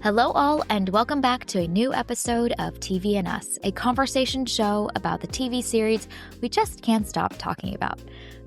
Hello, all, and welcome back to a new episode of TV and Us, a conversation show about the TV series we just can't stop talking about.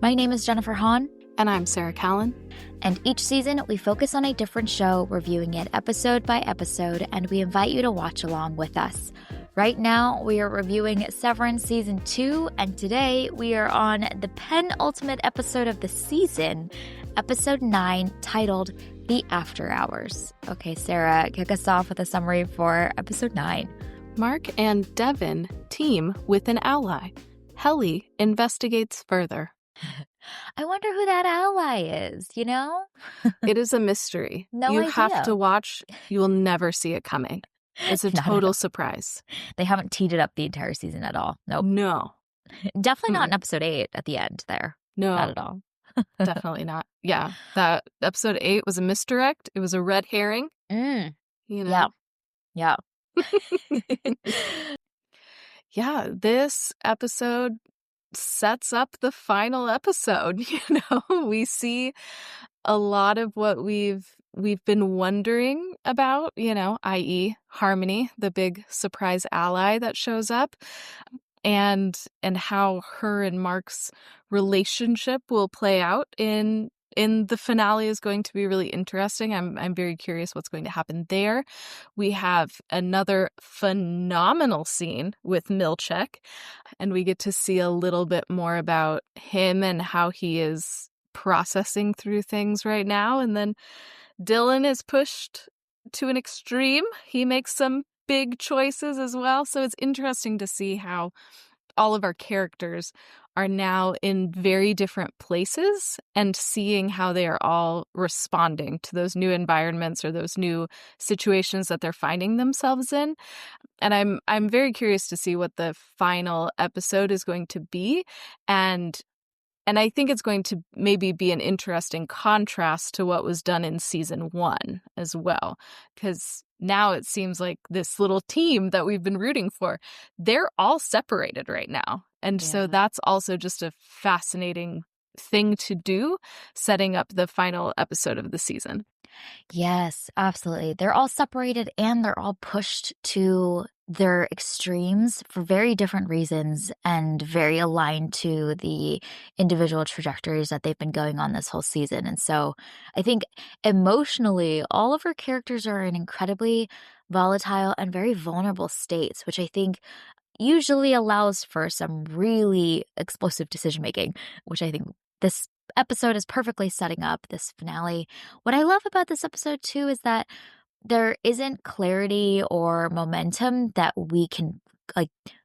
My name is Jennifer Hahn. And I'm Sarah Callan. And each season, we focus on a different show, reviewing it episode by episode, and we invite you to watch along with us. Right now, we are reviewing Severance Season 2, and today we are on the penultimate episode of the season, Episode 9, titled The After Hours. Okay, Sarah, kick us off with a summary for Episode 9. Mark and Devin team with an ally. Helly investigates further. I wonder who that ally is, you know? It is a mystery. No you idea. have to watch. You will never see it coming. It's a total surprise. They haven't teed it up the entire season at all. Nope. No. Definitely not in episode 8 at the end there. No. Not at all. Definitely not. Yeah. That episode 8 was a misdirect. It was a red herring. You know? Yeah. Yeah. This episode sets up the final episode. We see a lot of what we've been wondering about, i.e. Harmony, the big surprise ally that shows up, and how her and Mark's relationship will play out in the finale is going to be really interesting. I'm very curious what's going to happen there. We have another phenomenal scene with Milchek, and we get to see a little bit more about him and how he is processing through things right now. And then Dylan is pushed to an extreme. He makes some big choices as well. So it's interesting to see how all of our characters are now in very different places and seeing how they are all responding to those new environments or those new situations that they're finding themselves in. And I'm very curious to see what the final episode is going to be. And I think it's going to maybe be an interesting contrast to what was done in season 1 as well. Because now it seems like this little team that we've been rooting for, they're all separated right now. And so that's also just a fascinating thing to do, setting up the final episode of the season. Yes, absolutely. They're all separated and they're all pushed to their extremes for very different reasons and very aligned to the individual trajectories that they've been going on this whole season. And so I think emotionally, all of our characters are in incredibly volatile and very vulnerable states, which I think usually allows for some really explosive decision making, which I think this episode is perfectly setting up, this finale. What I love about this episode too is that there isn't clarity or momentum that we can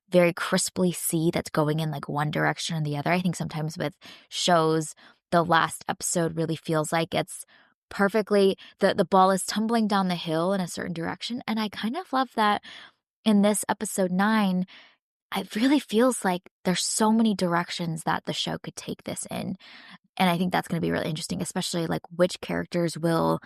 very crisply see that's going in one direction or the other. I think sometimes with shows, the last episode really feels like it's perfectly, the ball is tumbling down the hill in a certain direction. And I kind of love that in this episode 9, it really feels like there's so many directions that the show could take this in. And I think that's going to be really interesting, especially which characters will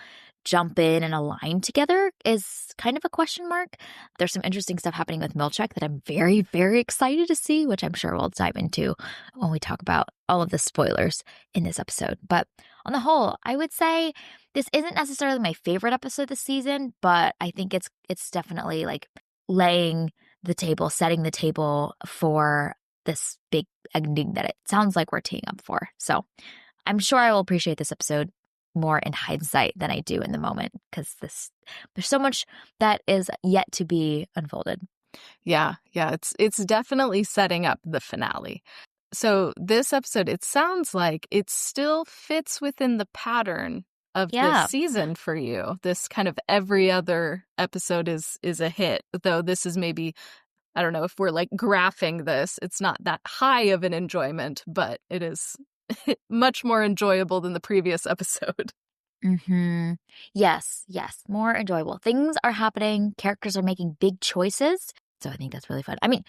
jump in and align together is kind of a question mark. There's some interesting stuff happening with Milchek that I'm very, very excited to see, which I'm sure we'll dive into when we talk about all of the spoilers in this episode. But on the whole, I would say this isn't necessarily my favorite episode this season, but I think it's definitely laying the table, setting the table for this big ending that it sounds like we're teeing up for. So I'm sure I will appreciate this episode more in hindsight than I do in the moment, because there's so much that is yet to be unfolded. Yeah, it's definitely setting up the finale. So this episode, it sounds like it still fits within the pattern of this season for you. This kind of every other episode is a hit, though this is maybe, I don't know if we're graphing this, it's not that high of an enjoyment, but it is much more enjoyable than the previous episode. Yes, more enjoyable. Things are happening, characters are making big choices, so I think that's really fun. I mean,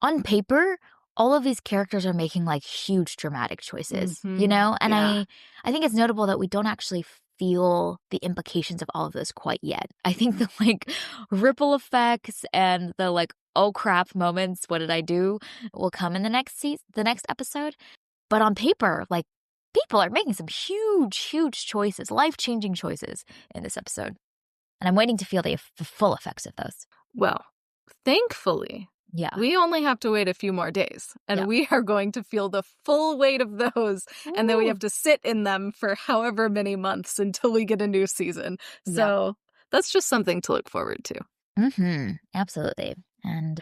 on paper, all of these characters are making huge dramatic choices, And I think it's notable that we don't actually feel the implications of all of this quite yet. I think the ripple effects and the oh crap moments, what did I do, will come in the next episode. But on paper, people are making some huge choices, life-changing choices in this episode. And I'm waiting to feel the full effects of those. Well, thankfully, Yeah. we only have to wait a few more days, Yeah. and we are going to feel the full weight of those, and then we Woo! have to sit in them for however many months until we get a new season. Yeah. So that's just something to look forward to. Absolutely. And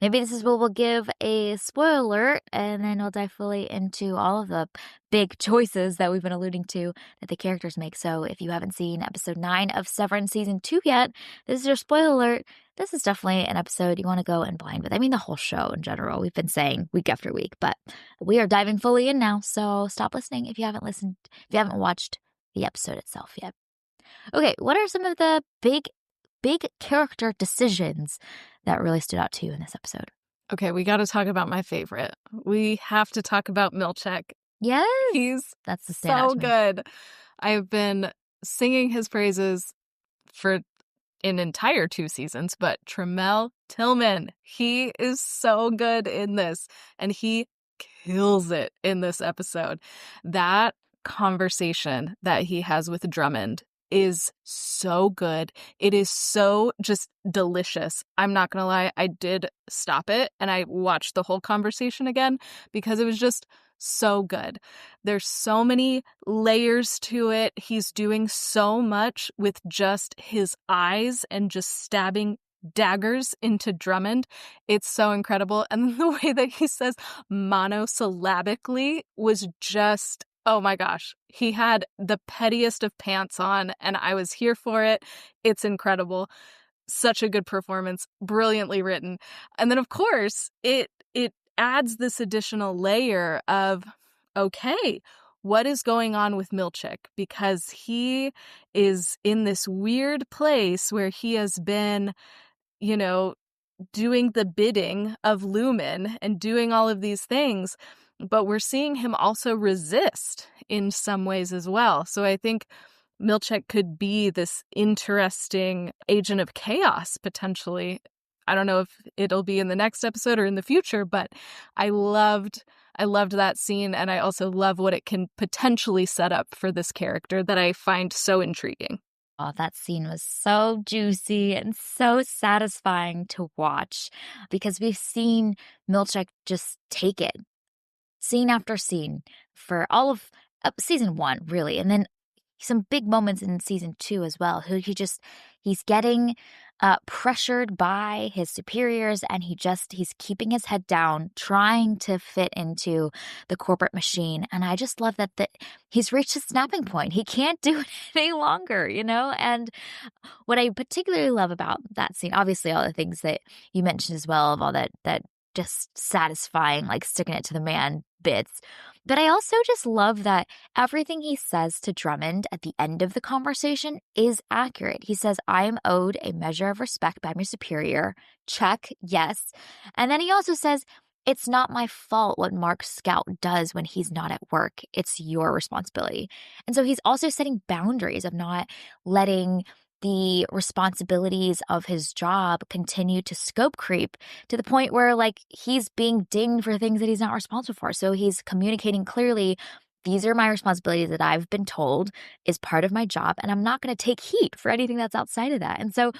maybe this is where we'll give a spoiler alert, and then we'll dive fully into all of the big choices that we've been alluding to that the characters make. So if you haven't seen episode 9 of Severance season 2 yet, this is your spoiler alert. This is definitely an episode you want to go in blind with. I mean, the whole show in general, we've been saying week after week, but we are diving fully in now. So stop listening if you haven't watched the episode itself yet. Okay, what are some of the big character decisions that really stood out to you in this episode? Okay, we got to talk about my favorite. We have to talk about Milchek. Yes, He's that's the standout so to me. good. I've been singing his praises for an entire 2 seasons, but Tremel Tillman, he is so good in this, and he kills it in this episode. That conversation that he has with Drummond is so good. It is so just delicious. I'm not gonna lie, I did stop it and I watched the whole conversation again because it was just so good. There's so many layers to it. He's doing so much with just his eyes and just stabbing daggers into Drummond. It's so incredible. And the way that he says monosyllabically was just, oh my gosh. He had the pettiest of pants on, and I was here for it. It's incredible. Such a good performance, brilliantly written. And then, of course, it adds this additional layer of, okay, what is going on with Milchek? Because he is in this weird place where he has been, you know, doing the bidding of Lumen and doing all of these things, but we're seeing him also resist in some ways as well. So I think Milchek could be this interesting agent of chaos potentially. I don't know if it'll be in the next episode or in the future, but I loved that scene, and I also love what it can potentially set up for this character that I find so intriguing. Oh, that scene was so juicy and so satisfying to watch because we've seen Milchek just take it scene after scene for all of season 1, really. And then some big moments in season 2 as well. He's getting pressured by his superiors, and he's keeping his head down, trying to fit into the corporate machine. And I just love that he's reached a snapping point. He can't do it any longer, And what I particularly love about that scene, obviously all the things that you mentioned as well, of all that just satisfying, like sticking it to the man bits. But I also just love that everything he says to Drummond at the end of the conversation is accurate. He says, I am owed a measure of respect by my superior. Check, yes. And then he also says, it's not my fault what Mark Scout does when he's not at work. It's your responsibility. And so he's also setting boundaries of not letting the responsibilities of his job continue to scope creep to the point where, like, he's being dinged for things that he's not responsible for. So he's communicating clearly, these are my responsibilities that I've been told is part of my job, and I'm not going to take heat for anything that's outside of that. And so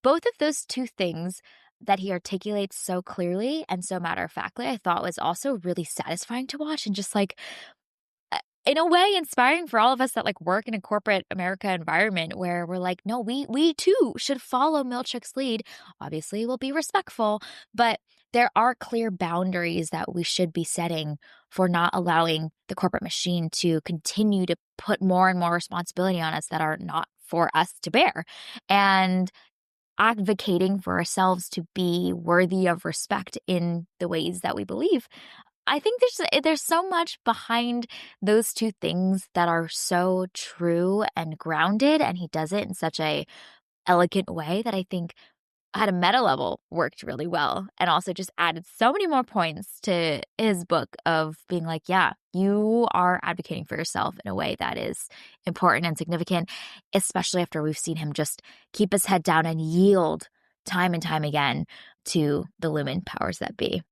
both of those two things that he articulates so clearly and so matter-of-factly, I thought was also really satisfying to watch, and just like, in a way, inspiring for all of us that like work in a corporate America environment where we're like, no, we too should follow Milchek's lead. Obviously, we'll be respectful, but there are clear boundaries that we should be setting for not allowing the corporate machine to continue to put more and more responsibility on us that are not for us to bear. And advocating for ourselves to be worthy of respect in the ways that we believe. I think there's so much behind those two things that are so true and grounded, and he does it in such a elegant way that I think at a meta level worked really well, and also just added so many more points to his book of being like, yeah, you are advocating for yourself in a way that is important and significant, especially after we've seen him just keep his head down and yield time and time again to the Lumen powers that be.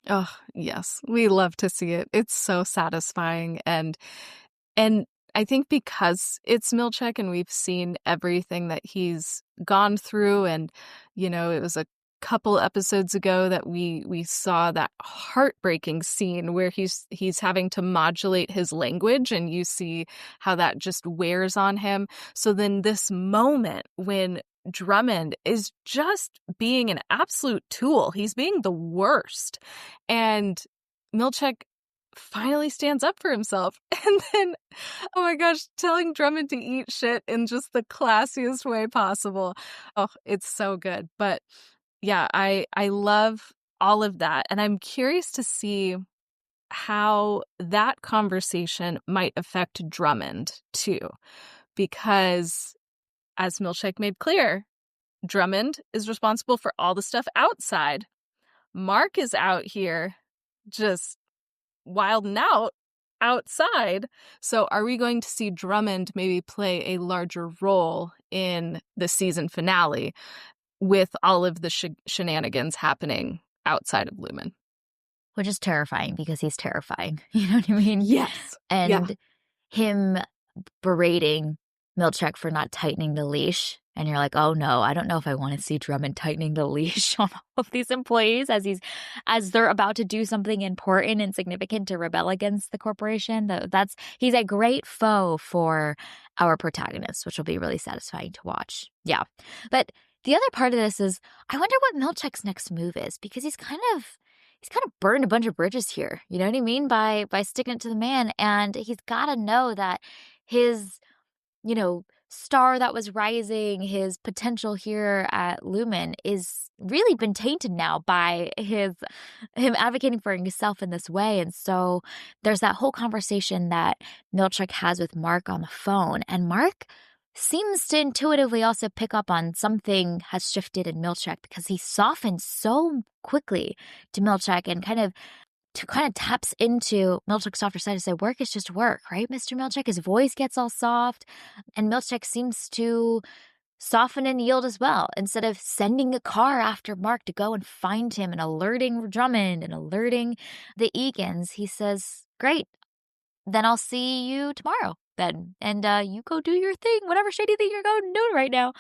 Oh, yes. We love to see it. It's so satisfying, and I think because it's Milchek and we've seen everything that he's gone through, and, it was a couple episodes ago that we saw that heartbreaking scene where he's having to modulate his language, and you see how that just wears on him. So then this moment when Drummond is just being an absolute tool, he's being the worst, and Milchek finally stands up for himself. And then, oh my gosh, telling Drummond to eat shit in just the classiest way possible. Oh, it's so good. But yeah, I love all of that. And I'm curious to see how that conversation might affect Drummond too. Because as Milchek made clear, Drummond is responsible for all the stuff outside. Mark is out here just wilding out outside. So are we going to see Drummond maybe play a larger role in the season finale with all of the shenanigans happening outside of Lumen? Which is terrifying because he's terrifying. You know what I mean? Yes. And him berating Milchek for not tightening the leash. And you're like, oh no, I don't know if I want to see Drummond tightening the leash on all of these employees as they're about to do something important and significant to rebel against the corporation. He's a great foe for our protagonist, which will be really satisfying to watch. Yeah. But the other part of this is I wonder what Milchek's next move is, because he's kind of burned a bunch of bridges here. You know what I mean? By sticking it to the man. And he's got to know that his, star that was rising, his potential here at Lumen is really been tainted now by him advocating for himself in this way. And so there's that whole conversation that Milchek has with Mark on the phone. And Mark seems to intuitively also pick up on something has shifted in Milchek, because he softens so quickly to Milchek and kind of taps into Milchek's softer side to say, work is just work, right, Mr. Milchek? His voice gets all soft, and Milchek seems to soften and yield as well. Instead of sending a car after Mark to go and find him and alerting Drummond and alerting the Egan's, he says, great, then I'll see you tomorrow then. And you go do your thing, whatever shady thing you're going doing right now.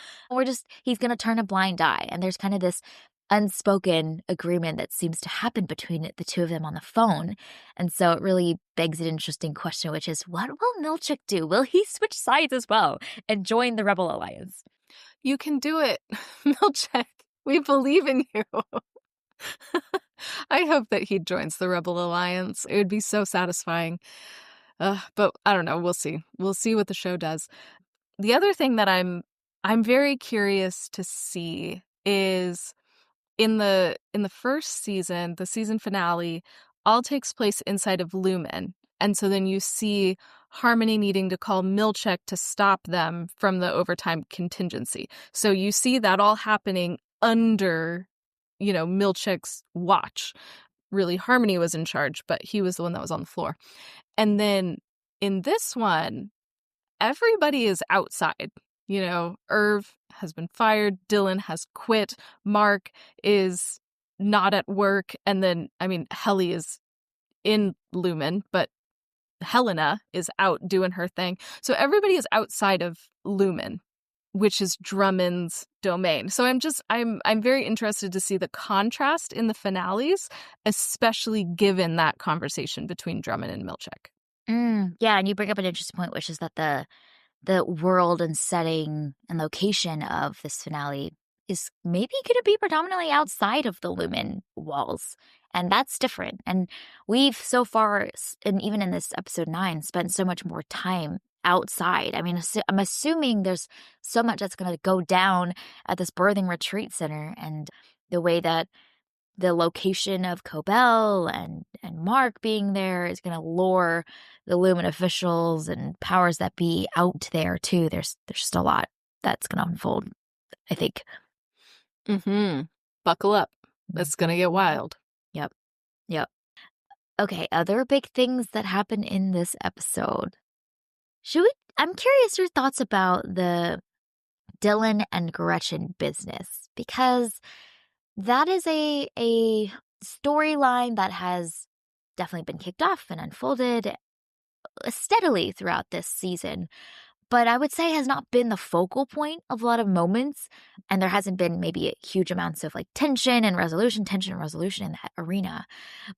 He's going to turn a blind eye. And there's kind of this unspoken agreement that seems to happen between the two of them on the phone. And so it really begs an interesting question, which is, what will Milchek do? Will he switch sides as well and join the Rebel Alliance? You can do it, Milchek. We believe in you. I hope that he joins the Rebel Alliance. It would be so satisfying. But I don't know. We'll see. We'll see what the show does. The other thing that I'm very curious to see is in the first season, the season finale all takes place inside of Lumen. And so then you see Harmony needing to call Milchek to stop them from the overtime contingency. So you see that all happening under, Milchek's watch. Really, Harmony was in charge, but he was the one that was on the floor. And then in this one, everybody is outside. Irv has been fired. Dylan has quit. Mark is not at work. And then, Helly is in Lumen, but Helena is out doing her thing. So everybody is outside of Lumen, which is Drummond's domain. So I'm very interested to see the contrast in the finales, especially given that conversation between Drummond and Milchek. Yeah, and you bring up an interesting point, which is that the world and setting and location of this finale is maybe going to be predominantly outside of the Lumen walls. And that's different. And we've so far, and even in this episode 9, spent so much more time outside. I'm assuming there's so much that's going to go down at this birthing retreat center, and the way that the location of Cobell and Mark being there is going to lure the Lumen officials and powers that be out there too. There's just a lot that's going to unfold, I think. Buckle up. That's going to get wild. Yep. Okay, other big things that happen in this episode. I'm curious your thoughts about the Dylan and Gretchen business, because that is a storyline that has definitely been kicked off and unfolded steadily throughout this season, but I would say has not been the focal point of a lot of moments. And there hasn't been maybe huge amounts of like tension and resolution in that arena.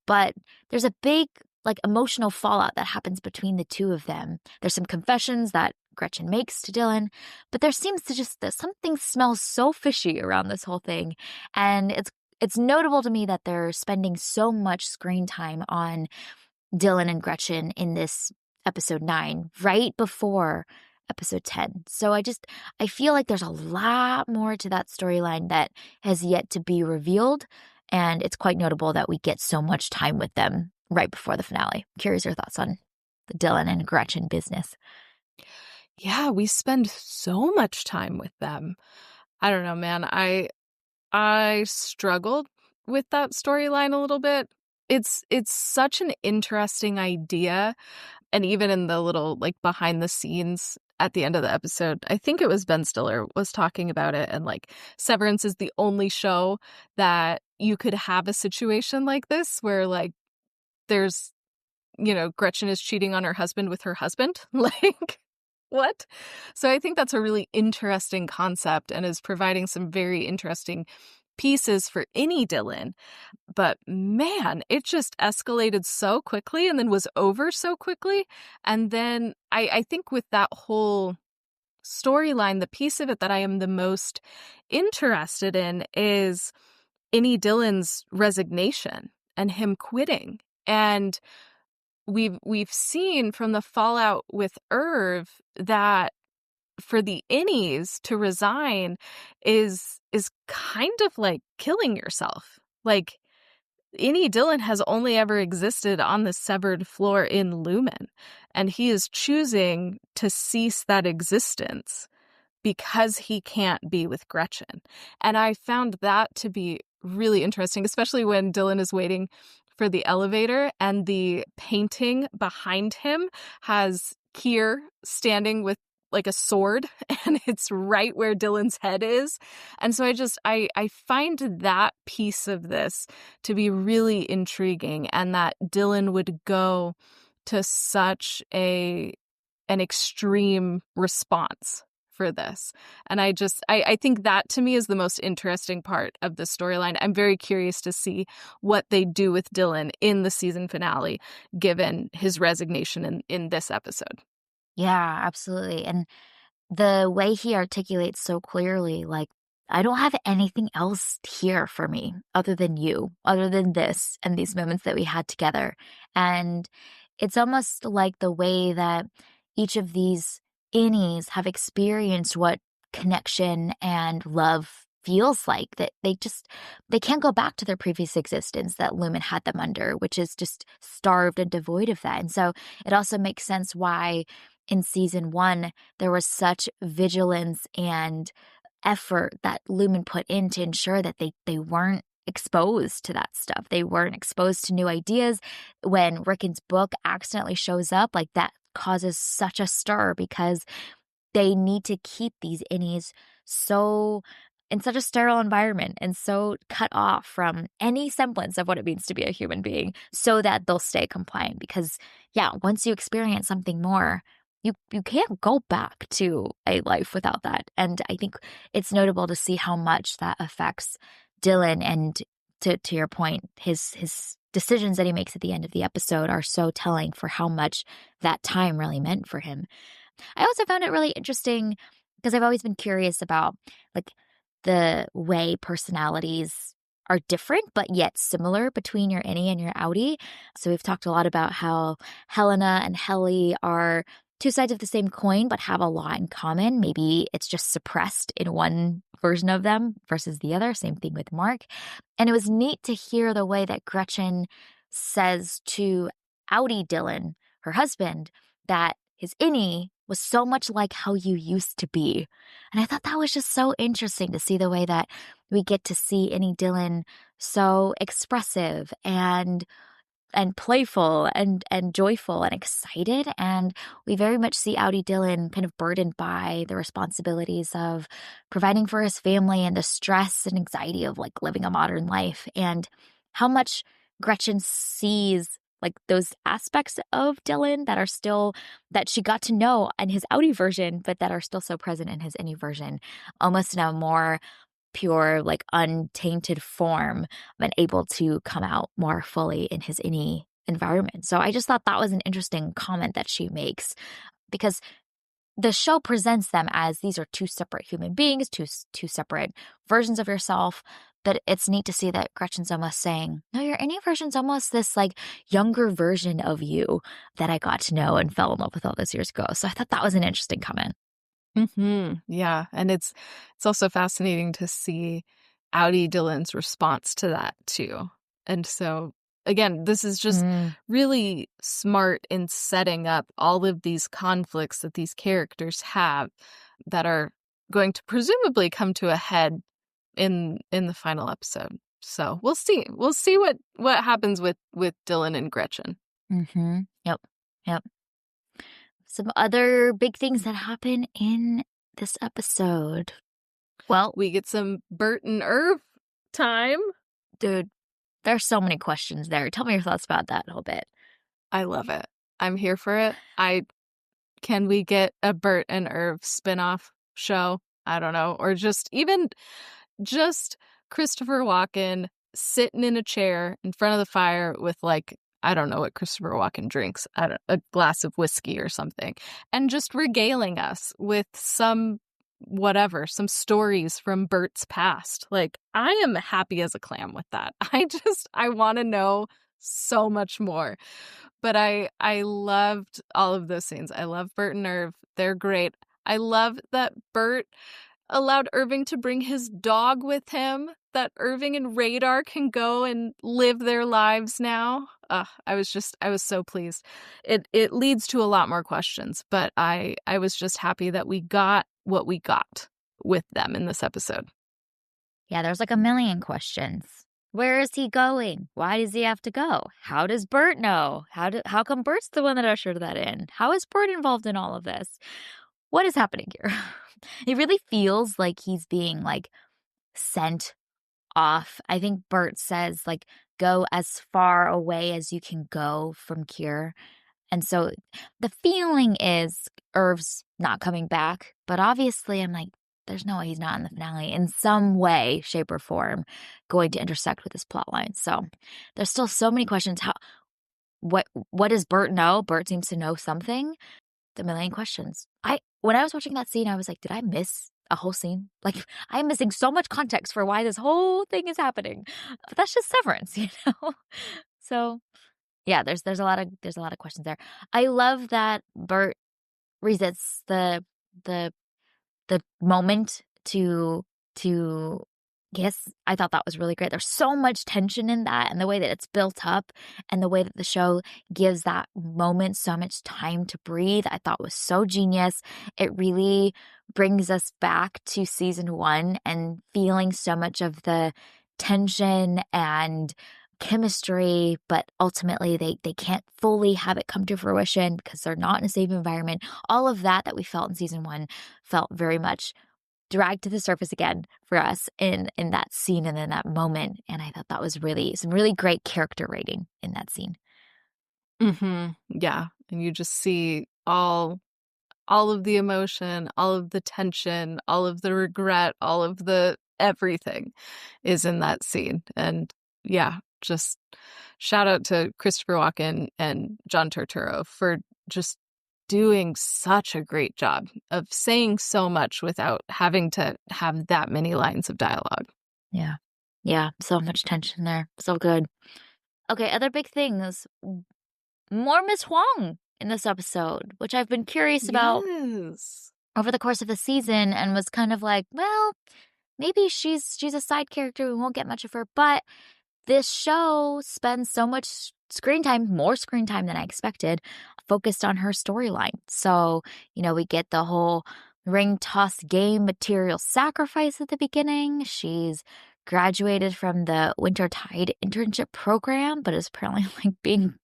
But there's a big like emotional fallout that happens between the two of them. There's some confessions that Gretchen makes to Dylan, but there seems to just that something smells so fishy around this whole thing. And it's notable to me that they're spending so much screen time on Dylan and Gretchen in this episode 9, right before episode 10. So I feel like there's a lot more to that storyline that has yet to be revealed. And it's quite notable that we get so much time with them right before the finale. Curious your thoughts on the Dylan and Gretchen business. Yeah, we spend so much time with them. I don't know, man. I struggled with that storyline a little bit. It's such an interesting idea. And even in the little like behind the scenes at the end of the episode, I think it was Ben Stiller was talking about it, and like Severance is the only show that you could have a situation like this where like there's, Gretchen is cheating on her husband with her husband. Like, what? So I think that's a really interesting concept and is providing some very interesting pieces for any Dylan. But man, it just escalated so quickly and then was over so quickly. And then I think with that whole storyline, the piece of it that I am the most interested in is any Dylan's resignation and him quitting. And we've seen from the fallout with Irv that for the innies to resign is kind of like killing yourself. Like, Innie Dylan has only ever existed on the severed floor in Lumen, and he is choosing to cease that existence because he can't be with Gretchen. And I found that to be really interesting, especially when Dylan is waiting for the elevator and the painting behind him has Kier standing with like a sword, and it's right where Dylan's head is. And so I find that piece of this to be really intriguing, and that Dylan would go to such an extreme response for this. And I think that to me is the most interesting part of the storyline. I'm very curious to see what they do with Dylan in the season finale, given his resignation in this episode. Yeah, absolutely. And the way he articulates so clearly, like, I don't have anything else here for me other than you, other than this and these moments that we had together. And it's almost like the way that each of these innies have experienced what connection and love feels like, that they can't go back to their previous existence that Lumen had them under, which is just starved and devoid of that. And so it also makes sense why in season 1 there was such vigilance and effort that Lumen put in to ensure that they weren't exposed to that stuff. They weren't exposed to new ideas. When Rickon's book accidentally shows up, like, that causes such a stir because they need to keep these innies so in such a sterile environment and so cut off from any semblance of what it means to be a human being so that they'll stay compliant. Because, yeah, once you experience something more, you can't go back to a life without that. And I think it's notable to see how much that affects Dylan. And to your point, his decisions that he makes at the end of the episode are so telling for how much that time really meant for him. I also found it really interesting because I've always been curious about, like, the way personalities are different but yet similar between your innie and your outie. So we've talked a lot about how Helena and Helly are two sides of the same coin but have a lot in common. Maybe it's just suppressed in one version of them versus the other. Same thing with Mark. And it was neat to hear the way that Gretchen says to outie Dylan, her husband, that his innie was so much like how you used to be. And I thought that was just so interesting to see the way that we get to see innie Dylan so expressive and playful and joyful and excited. And we very much see outie Dylan kind of burdened by the responsibilities of providing for his family and the stress and anxiety of like living a modern life, and how much Gretchen sees like those aspects of Dylan that are still, that she got to know in his outie version, but that are still so present in his innie version, almost in a more pure, like untainted form, and able to come out more fully in his innie environment. So I just thought that was an interesting comment that she makes, because the show presents them as these are two separate human beings, two separate versions of yourself. But it's neat to see that Gretchen's almost saying, no, your innie version's almost this like younger version of you that I got to know and fell in love with all those years ago. So I thought that was an interesting comment. Yeah, and it's also fascinating to see Audie Dylan's response to that too. And so again, this is just Mm, really smart in setting up all of these conflicts that these characters have that are going to presumably come to a head in the final episode. So we'll see. We'll see what happens with Dylan and Gretchen. mm-hmm. Yep. Yep. Some other big things that happen in this episode. Well, We get some Bert and Irv time. dude, there's so many questions there. Tell me your thoughts about that a little bit. I love it. I'm here for it. Can we get a Bert and Irv spinoff show? I don't know. Or just Christopher Walken sitting in a chair in front of the fire with, like, I don't know what Christopher Walken drinks, a glass of whiskey or something, and just regaling us with some stories from Bert's past. Like, I am happy as a clam with that. I want to know so much more. But I loved all of those scenes. I love Bert and Irv. They're great. I love that Bert allowed Irving to bring his dog with him, that Irving and Radar can go and live their lives now. I was so pleased. It leads to a lot more questions, but I was just happy that we got what we got with them in this episode. Yeah, there's like a million questions. Where is he going? Why does he have to go? How does Bert know? How come Bert's the one that ushered that in? How is Bert involved in all of this? What is happening here? It really feels like he's being like sent off. I think Bert says like go as far away as you can go from Cure. And so the feeling is Irv's not coming back, but obviously I'm like, there's no way he's not in the finale in some way, shape, or form going to intersect with this plot line. So there's still so many questions. What does Bert know? Bert seems to know something. The million questions. When I was watching that scene, I was like, did I miss a whole scene? Like, I'm missing so much context for why this whole thing is happening. But that's just Severance, you know? So yeah, there's a lot of questions there. I love that Bert resents the moment to yes, I thought that was really great. There's so much tension in that, and the way that it's built up and the way that the show gives that moment so much time to breathe, I thought was so genius. It really brings us back to season 1 and feeling so much of the tension and chemistry, but ultimately they can't fully have it come to fruition because they're not in a safe environment. All of that we felt in season 1 felt very much dragged to the surface again for us in that scene and in that moment. And I thought that was really some really great character writing in that scene. Yeah, and you just see all of the emotion, all of the tension, all of the regret, all of the everything is in that scene. And yeah, just shout out to Christopher Walken and John Turturro for just doing such a great job of saying so much without having to have that many lines of dialogue. Yeah. Yeah. So much tension there. So good. Okay. Other big things. More Miss Huang in this episode, which I've been curious about Yes. over the course of the season and was kind of like, well, maybe she's a side character. We won't get much of her, but this show spends so much screen time, more screen time than I expected, focused on her storyline. So, we get the whole ring toss game material sacrifice at the beginning. She's graduated from the Wintertide internship program, but is apparently being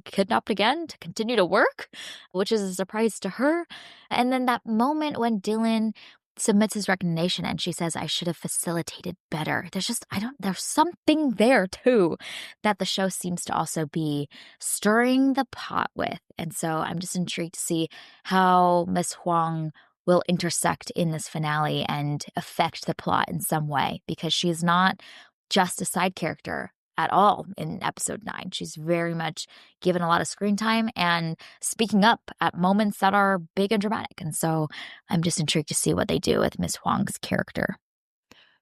kidnapped again to continue to work, which is a surprise to her. And then that moment when Dylan submits his resignation and she says, I should have facilitated better. There's something there too that the show seems to also be stirring the pot with. And so I'm just intrigued to see how Miss Huang will intersect in this finale and affect the plot in some way, because she's not just a side character at all in episode 9. She's very much given a lot of screen time and speaking up at moments that are big and dramatic. And so I'm just intrigued to see what they do with Miss Huang's character.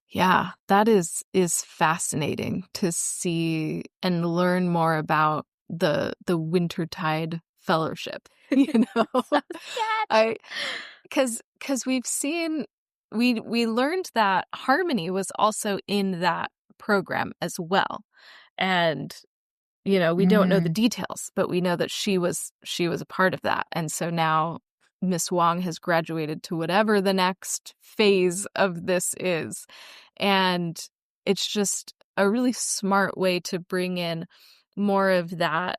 Yeah, that is fascinating to see and learn more about the Wintertide Fellowship. You know, So sad. I because we've seen we learned that Harmony was also in that program as well, and we don't know the Mm, details, but we know that she was a part of that. And so now Miss Wong has graduated to whatever the next phase of this is. And it's just a really smart way to bring in more of that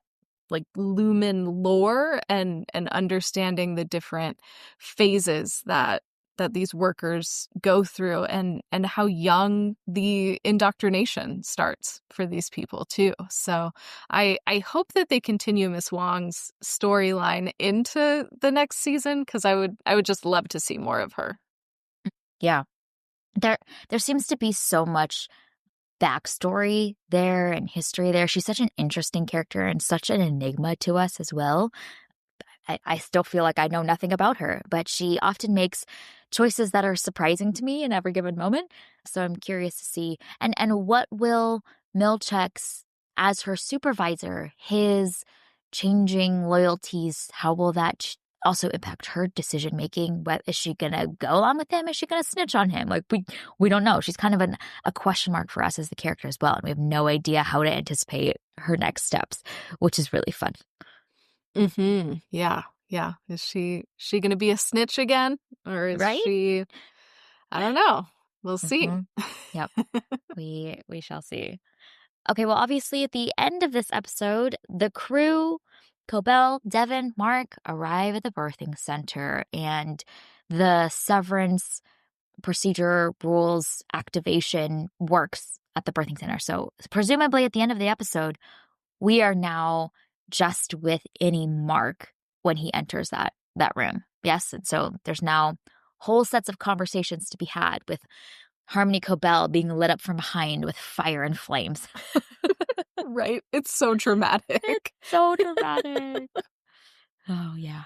like Lumen lore and understanding the different phases that these workers go through, and how young the indoctrination starts for these people too. So I hope that they continue Miss Wong's storyline into the next season, because I would just love to see more of her. yeah. There seems to be so much backstory there and history there. She's such an interesting character and such an enigma to us as well. I still feel like I know nothing about her, but she often makes choices that are surprising to me in every given moment. So I'm curious to see. And what will Milchek's, as her supervisor, his changing loyalties, how will that also impact her decision making? What is she gonna go along with him? Is she gonna snitch on him? Like we don't know. She's kind of a question mark for us as the character as well, and we have no idea how to anticipate her next steps, which is really fun. Mm-hmm. Yeah. Yeah. Is she gonna be a snitch again? Or is Right? she, I don't know. We'll see. Mm-hmm. Yep. We shall see. Okay, well, obviously at the end of this episode, the crew, Cobell, Devin, Mark, arrive at the birthing center, and the severance procedure rules activation works at the birthing center. So presumably at the end of the episode, we are now just with any Mark when he enters that room. Yes, and so there's now whole sets of conversations to be had with Harmony Cobell being lit up from behind with fire and flames. Right? It's so dramatic. It's so dramatic. Oh, yeah.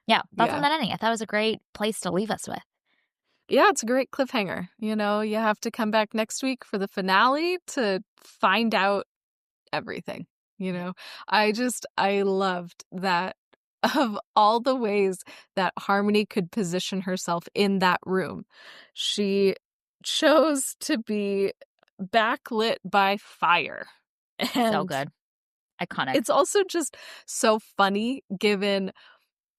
Yeah, thoughts on Yeah. that ending? I thought it was a great place to leave us with. Yeah, it's a great cliffhanger. You have to come back next week for the finale to find out everything. I loved that of all the ways that Harmony could position herself in that room, she chose to be backlit by fire. So And good. Iconic. it's also just so funny given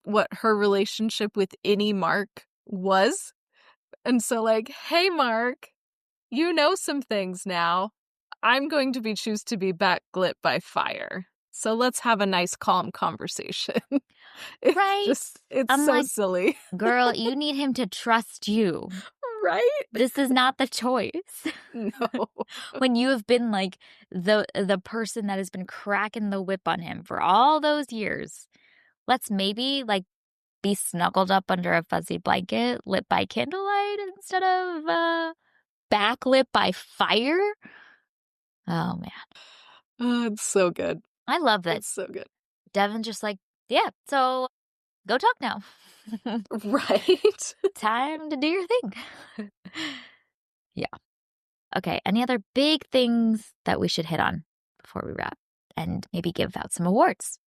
what her relationship with Innie Mark was. And so, like, hey, Mark, you know some things now. I'm going to choose to be backlit by fire. So let's have a nice, calm conversation. Right? It's I'm so like, silly. girl, you need him to trust you. Right? This is not the choice. No. When you have been like the person that has been cracking the whip on him for all those years. Let's maybe like be snuggled up under a fuzzy blanket lit by candlelight instead of backlit by fire. Oh man. Oh, it's so good. I love that It's so good. Devin just like, yeah, so go talk now. Right? Time to do your thing. Yeah. Okay. Any other big things that we should hit on before we wrap and maybe give out some awards?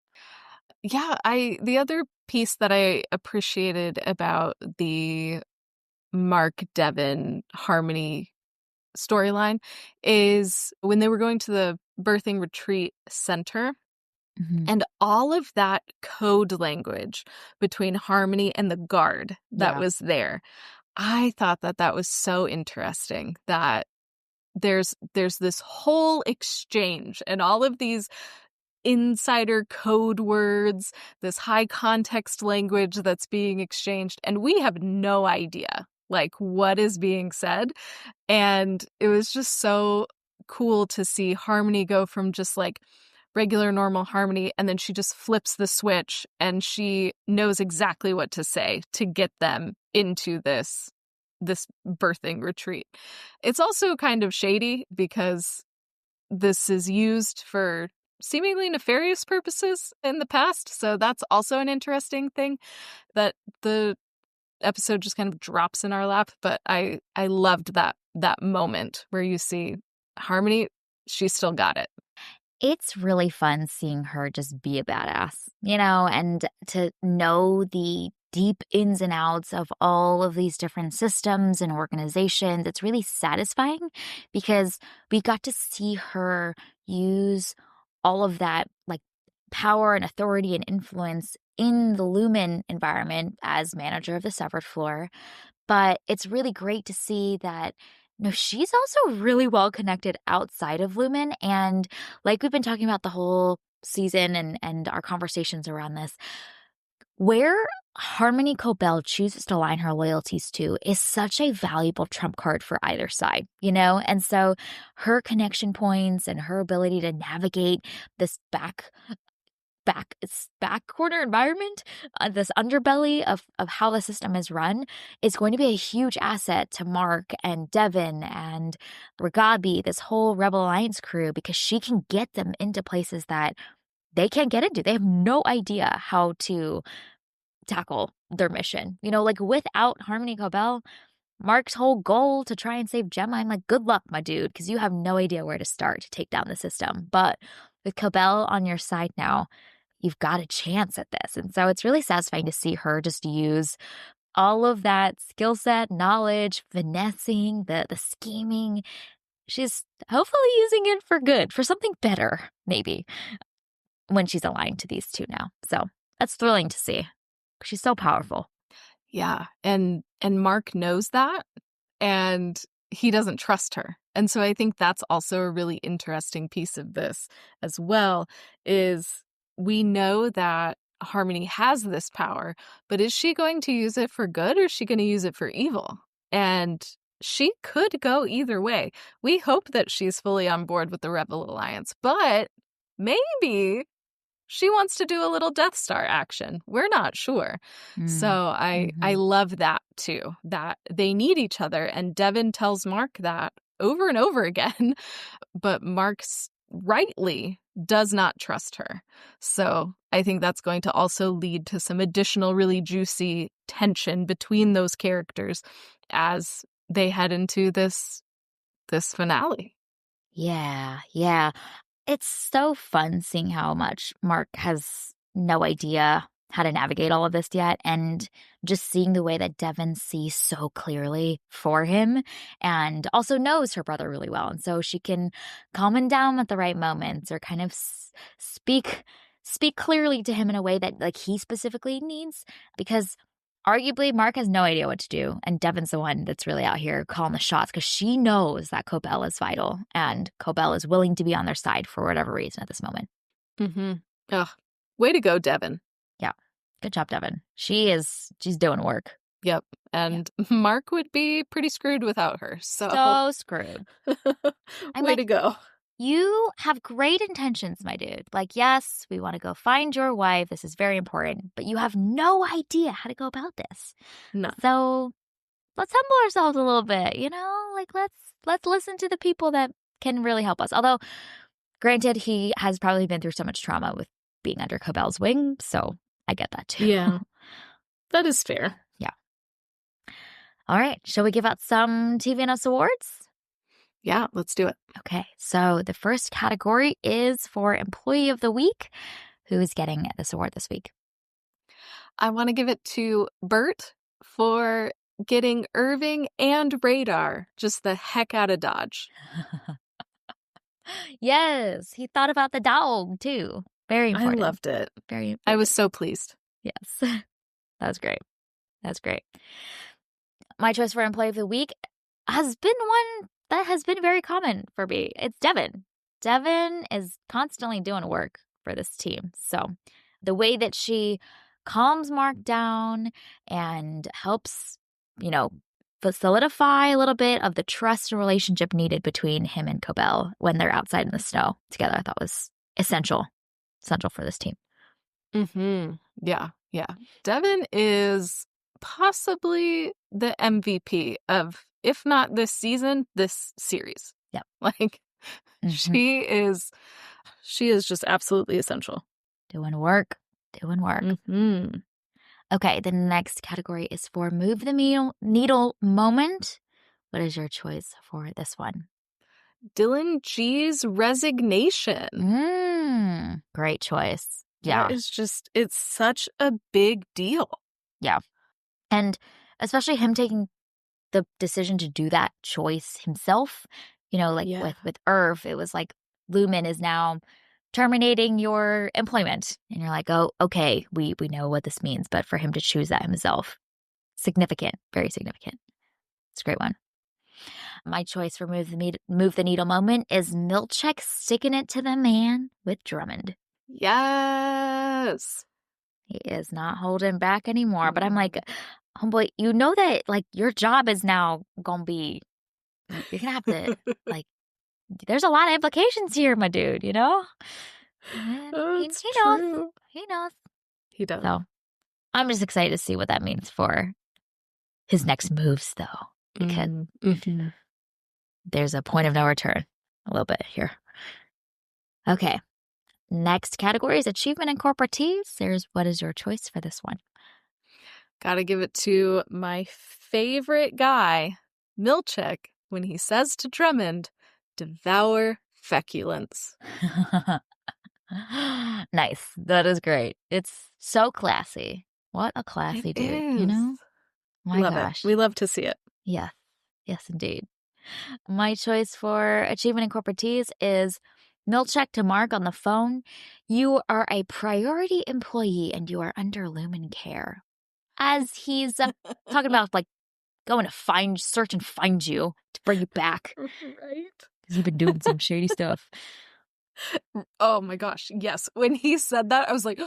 Yeah, the other piece that I appreciated about the Mark Devin Harmony storyline is when they were going to the birthing retreat center, Mhm. and all of that code language between Harmony and the guard that Yeah. was there. I thought that was so interesting that there's this whole exchange and all of these insider code words, this high context language that's being exchanged, and we have no idea like, what is being said? And it was just so cool to see Harmony go from just, like, regular normal Harmony, and then she just flips the switch, and she knows exactly what to say to get them into this birthing retreat. It's also kind of shady because this is used for seemingly nefarious purposes in the past, so that's also an interesting thing that the episode just kind of drops in our lap. But I loved that moment where you see Harmony, she's still got it. It's really fun seeing her just be a badass, and to know the deep ins and outs of all of these different systems and organizations. It's really satisfying because we got to see her use all of that, like, power and authority and influence in the Lumen environment as manager of the Severed Floor. But it's really great to see that, no, she's also really well connected outside of Lumen. And like we've been talking about the whole season and our conversations around this, where Harmony Cobell chooses to align her loyalties to is such a valuable trump card for either side, And so her connection points and her ability to navigate this back corner environment, this underbelly of how the system is run, is going to be a huge asset to Mark and Devin and Ragabi, this whole Rebel Alliance crew, because she can get them into places that they can't get into. They have no idea how to tackle their mission. Like, without Harmony Cobell, Mark's whole goal to try and save Gemma, I'm like, good luck, my dude, because you have no idea where to start to take down the system. But with Cobell on your side now, you've got a chance at this. And so it's really satisfying to see her just use all of that skill set, knowledge, finessing, the scheming. She's hopefully using it for good, for something better, maybe, when she's aligned to these two now. So that's thrilling to see. She's so powerful. Yeah, and Mark knows that, and he doesn't trust her. And so I think that's also a really interesting piece of this as well, is we know that Harmony has this power, but is she going to use it for good, or is she going to use it for evil? And she could go either way. We hope that she's fully on board with the Rebel Alliance, but maybe she wants to do a little Death Star action. We're not sure. So I love that too, that they need each other. And Devin tells Mark that over and over again, but Mark's rightly does not trust her. So I think that's going to also lead to some additional really juicy tension between those characters as they head into this finale. Yeah. It's so fun seeing how much Mark has no idea how to navigate all of this yet, and just seeing the way that Devin sees so clearly for him and also knows her brother really well. And so she can calm him down at the right moments, or kind of speak clearly to him in a way that, like, he specifically needs, because arguably Mark has no idea what to do, and Devin's the one that's really out here calling the shots, because she knows that Cobell is vital, and Cobell is willing to be on their side for whatever reason at this moment. Ugh, way to go, Devin. Yeah. Good job, Devin. She's doing work. Yep. And Mark would be pretty screwed without her. So screwed. Way to go. You have great intentions, my dude. Like, yes, we want to go find your wife. This is very important. But you have no idea how to go about this. No. So let's humble ourselves a little bit, Like, let's listen to the people that can really help us. Although, granted, he has probably been through so much trauma with being under Cobell's wing, so I get that too. Yeah. That is fair. Yeah. All right. Shall we give out some TVNS awards? Yeah, let's do it. Okay, so the first category is for Employee of the Week. Who is getting this award this week? I want to give it to Bert for getting Irving and Radar just the heck out of Dodge. Yes, he thought about the dog too. Very important. I loved it. Very important. I was so pleased. Yes, that was great. That's great. My choice for Employee of the Week has been one that has been very common for me. It's Devin. Devin is constantly doing work for this team. So the way that she calms Mark down and helps, solidify a little bit of the trust and relationship needed between him and Cobell when they're outside in the snow together. I thought was essential for this team. Mm-hmm. Yeah, yeah. Devin is possibly the MVP of, if not this season, this series. Yep. Like, she is just absolutely essential. Doing work. Mm-hmm. Okay, the next category is for move the needle moment. What is your choice for this one? Dylan G's resignation. Great choice. Yeah. That is just, it's such a big deal. Yeah. And especially him taking the decision to do that choice himself, like with Irv, it was like Lumen is now terminating your employment. And you're like, oh, okay, we know what this means. But for him to choose that himself, significant, very significant. It's a great one. My choice for move the needle moment is Milchek sticking it to the man with Drummond. Yes. He is not holding back anymore. But I'm like, homeboy, you know that like your job is now gonna be, you're gonna have to like, there's a lot of implications here, my dude, you know? It's he true. knows. He knows. He does. So I'm just excited to see what that means for his next moves, though, because there's a point of no return a little bit here. Okay. Next category is achievement and corporatees. What is your choice for this one? Gotta give it to my favorite guy, Milchek, when he says to Drummond, devour feculence. Nice. That is great. It's so classy. What a classy dude, you know? My gosh. We love to see it. Yes. Yes, indeed. My choice for achievement and corporatees is Milchek to Mark on the phone. You are a priority employee and you are under Lumen care. As he's talking about like going to search and find you to bring you back. Right. Because you've been doing some shady stuff. Oh my gosh. Yes. When he said that, I was like,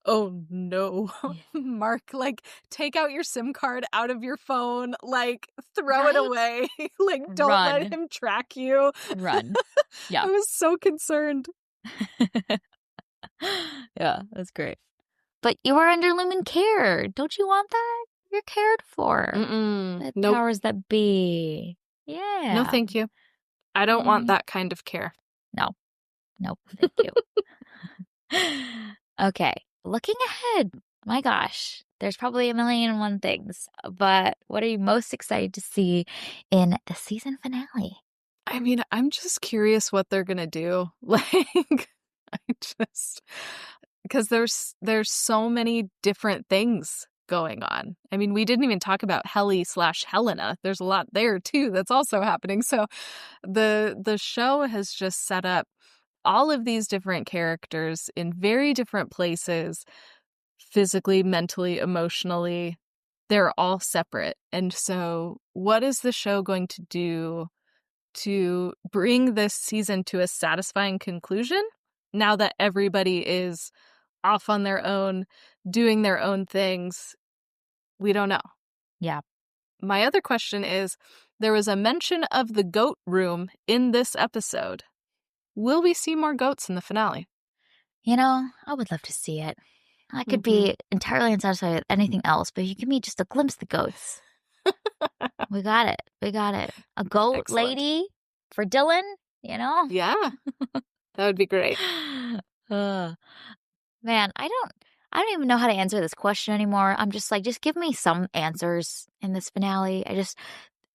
oh no. Mark, like, take out your SIM card out of your phone, like, throw it away. Like, don't let him track you. Run. Yeah. I was so concerned. Yeah, that's great. But you are under Lumen care. Don't you want that? You're cared for. The powers that be. Yeah. No, thank you. I don't want that kind of care. No. Nope. Thank you. Okay. Looking ahead. My gosh. There's probably a million and one things. But what are you most excited to see in the season finale? I mean, I'm just curious what they're going to do. Like, because there's so many different things going on. I mean, we didn't even talk about Helly/Helena. There's a lot there too that's also happening. So the show has just set up all of these different characters in very different places, physically, mentally, emotionally. They're all separate. And so what is the show going to do to bring this season to a satisfying conclusion now that everybody is off on their own, doing their own things? We don't know. Yeah. My other question is, there was a mention of the goat room in this episode. Will we see more goats in the finale? You know, I would love to see it. I could be entirely unsatisfied with anything else, but you give me just a glimpse of the goats. We got it. A goat lady for Dylan, you know? Yeah. That would be great. Man, I don't even know how to answer this question anymore. I'm just like, just give me some answers in this finale.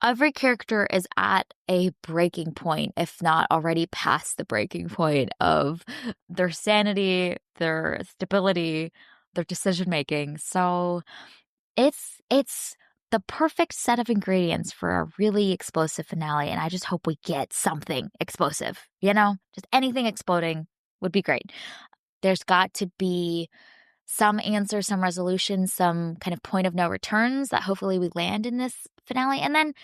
Every character is at a breaking point, if not already past the breaking point of their sanity, their stability, their decision-making. So it's the perfect set of ingredients for a really explosive finale. And I just hope we get something explosive, you know? Just anything exploding would be great. There's got to be some answer, some resolution, some kind of point of no returns that hopefully we land in this finale. And then,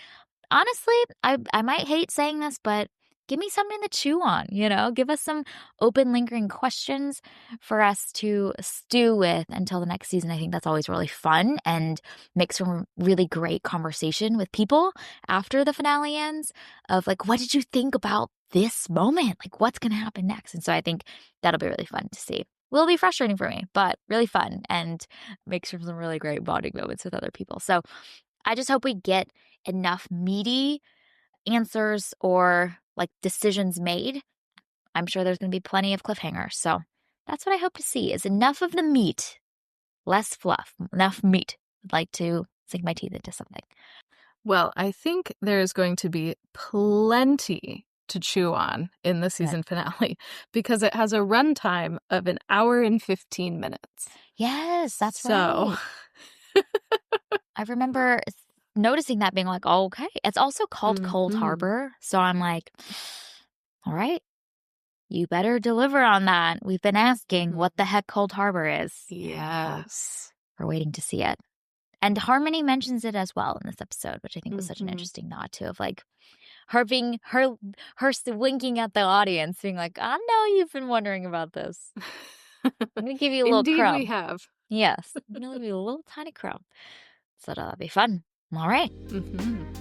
honestly, I might hate saying this, but give me something to chew on, Give us some open, lingering questions for us to stew with until the next season. I think that's always really fun and makes for a really great conversation with people after the finale ends of like, what did you think about this moment? Like, what's going to happen next? And so I think that'll be really fun to see. Will be frustrating for me, but really fun and makes for some really great bonding moments with other people. So I just hope we get enough meaty answers or like decisions made. I'm sure there's going to be plenty of cliffhangers. So that's what I hope to see is enough of the meat, less fluff, enough meat. I'd like to sink my teeth into something. Well, I think there's going to be plenty to chew on in the season finale because it has a runtime of 1 hour and 15 minutes. Yes, that's right. I remember noticing that being like, oh, okay. It's also called Cold Harbor. So I'm like, all right, you better deliver on that. We've been asking what the heck Cold Harbor is. Yes. We're waiting to see it. And Harmony mentions it as well in this episode, which I think was such an interesting nod to of like her being her winking at the audience, being like, I know you've been wondering about this. I'm going to give you a little crumb. Indeed we have. Yes. I'm going to give you a little tiny crumb. So that'll be fun. All right.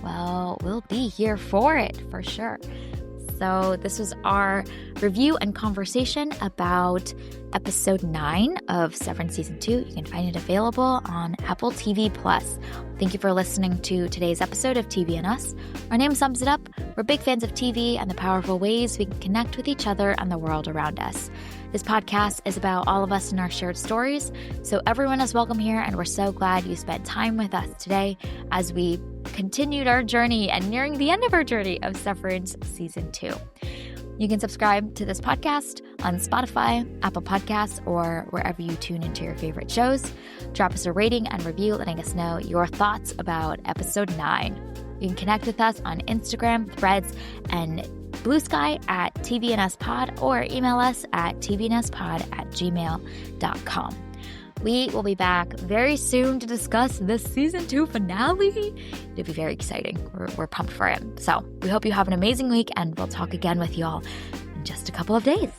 Well, we'll be here for it for sure. So this was our review and conversation about episode 9 of Severance Season 2. You can find it available on Apple TV+. Thank you for listening to today's episode of TV and Us. Our name sums it up. We're big fans of TV and the powerful ways we can connect with each other and the world around us. This podcast is about all of us and our shared stories, so everyone is welcome here, and we're so glad you spent time with us today as we continued our journey and nearing the end of our journey of Severance Season 2. You can subscribe to this podcast on Spotify, Apple Podcasts, or wherever you tune into your favorite shows. Drop us a rating and review letting us know your thoughts about episode 9. You can connect with us on Instagram, Threads, and Blue Sky at tvnspod, or email us at tvnspod@gmail.com. We will be back very soon to discuss the season 2 finale. It'll be very exciting. We're pumped for it. So we hope you have an amazing week, and we'll talk again with y'all in just a couple of days.